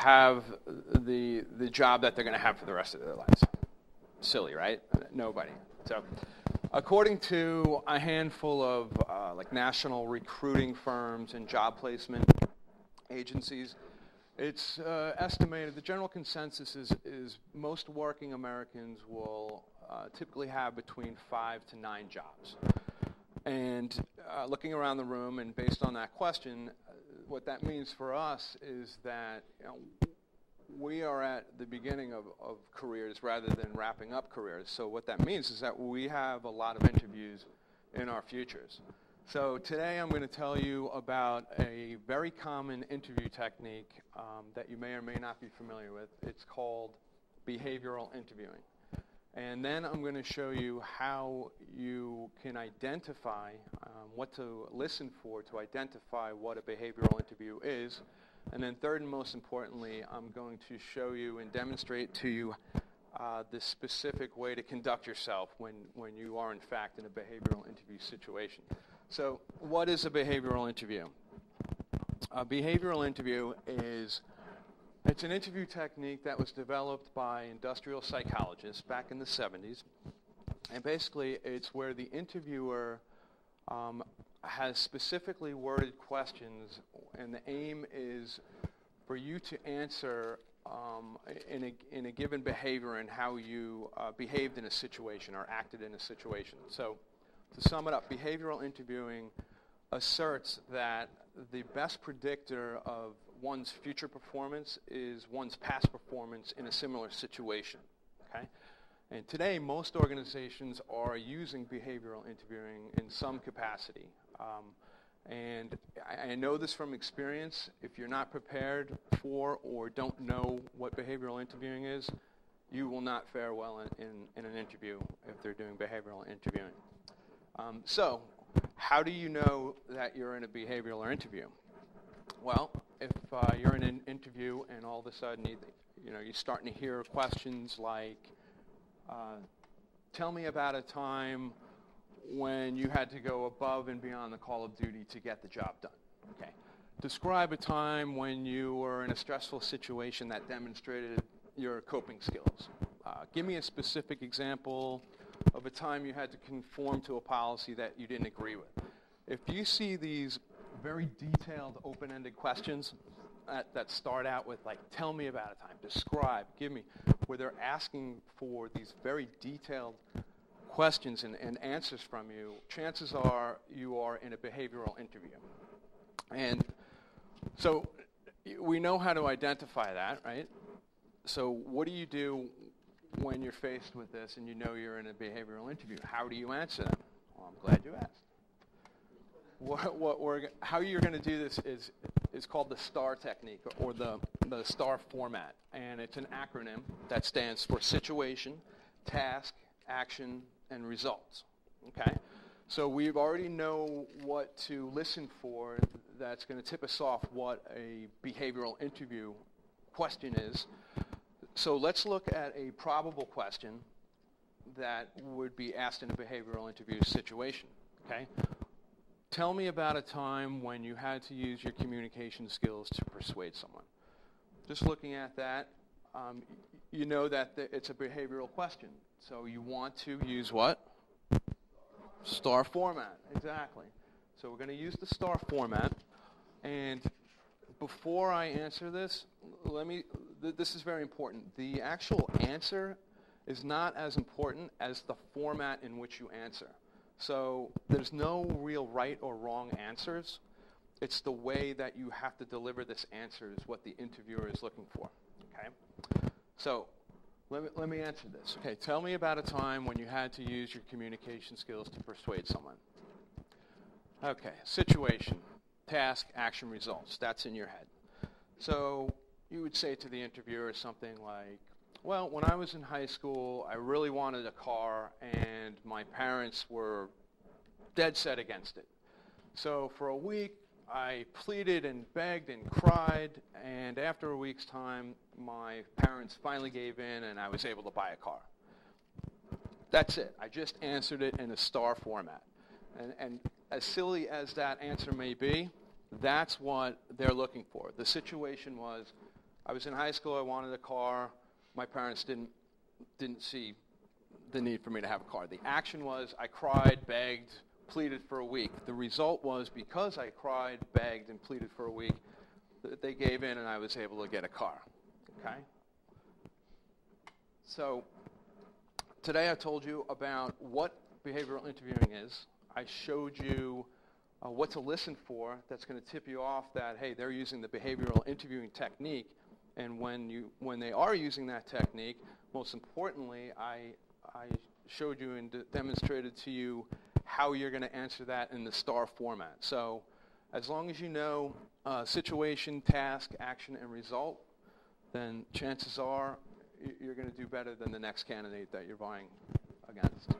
have the job that they're going to have for the rest of their lives. Silly, right? Nobody. So according to a handful of like national recruiting firms and job placement agencies, it's estimated, the general consensus is most working Americans will typically have between 5 to 9 jobs. And looking around the room and based on that question, what that means for us is that we are at the beginning of careers rather than wrapping up careers. So what that means is that we have a lot of interviews in our futures. So today I'm going to tell you about a very common interview technique that you may or may not be familiar with. It's called behavioral interviewing. And then I'm going to show you how you can identify what to listen for to identify what a behavioral interview is. And then third and most importantly, I'm going to show you and demonstrate to you the specific way to conduct yourself when you are in fact in a behavioral interview situation. So what is a behavioral interview? A behavioral interview it's an interview technique that was developed by industrial psychologists back in the 70s. And basically it's where the interviewer has specifically worded questions, and the aim is for you to answer in a given behavior and how you behaved in a situation or acted in a situation. So to sum it up, behavioral interviewing asserts that the best predictor of one's future performance is one's past performance in a similar situation. Okay? And today, most organizations are using behavioral interviewing in some capacity. And I know this from experience. If you're not prepared for or don't know what behavioral interviewing is, you will not fare well in an interview if they're doing behavioral interviewing. So how do you know that you're in a behavioral interview? Well, if you're in an interview and all of a sudden you're starting to hear questions like, tell me about a time when you had to go above and beyond the call of duty to get the job done. Okay. Describe a time when you were in a stressful situation that demonstrated your coping skills. Give me a specific example of a time you had to conform to a policy that you didn't agree with. If you see these very detailed, open-ended questions that start out with, like, tell me about a time, describe, give me, where they're asking for these very detailed questions and answers from you, chances are you are in a behavioral interview. And so we know how to identify that, right? So what do you do when you're faced with this and you know you're in a behavioral interview? How do you answer them? Well, I'm glad you asked. How you're going to do this is called the STAR technique, or the STAR format. And it's an acronym that stands for situation, task, action, and results. Okay? So we already know what to listen for that's going to tip us off what a behavioral interview question is. So let's look at a probable question that would be asked in a behavioral interview situation. Okay? Tell me about a time when you had to use your communication skills to persuade someone. Just looking at that, you know that it's a behavioral question. So you want to use what? STAR format, exactly. So we're going to use the STAR format. And before I answer this, this is very important. The actual answer is not as important as the format in which you answer. So there's no real right or wrong answers. It's the way that you have to deliver this answer is what the interviewer is looking for. Okay? So let me answer this. Okay, tell me about a time when you had to use your communication skills to persuade someone. Okay, situation, task, action, results. That's in your head. So you would say to the interviewer something like, well, when I was in high school, I really wanted a car, and my parents were dead set against it. So for a week, I pleaded and begged and cried, and after a week's time, my parents finally gave in, and I was able to buy a car. That's it. I just answered it in a STAR format. And as silly as that answer may be, that's what they're looking for. The situation was, I was in high school, I wanted a car. My parents didn't see the need for me to have a car. The action was I cried, begged, pleaded for a week. The result was because I cried, begged, and pleaded for a week, they gave in and I was able to get a car. Okay? So today I told you about what behavioral interviewing is. I showed you what to listen for that's going to tip you off that, hey, they're using the behavioral interviewing technique. And when they are using that technique, most importantly, I showed you and demonstrated to you how you're going to answer that in the STAR format. So as long as you know situation, task, action, and result, then chances are you're going to do better than the next candidate that you're vying against.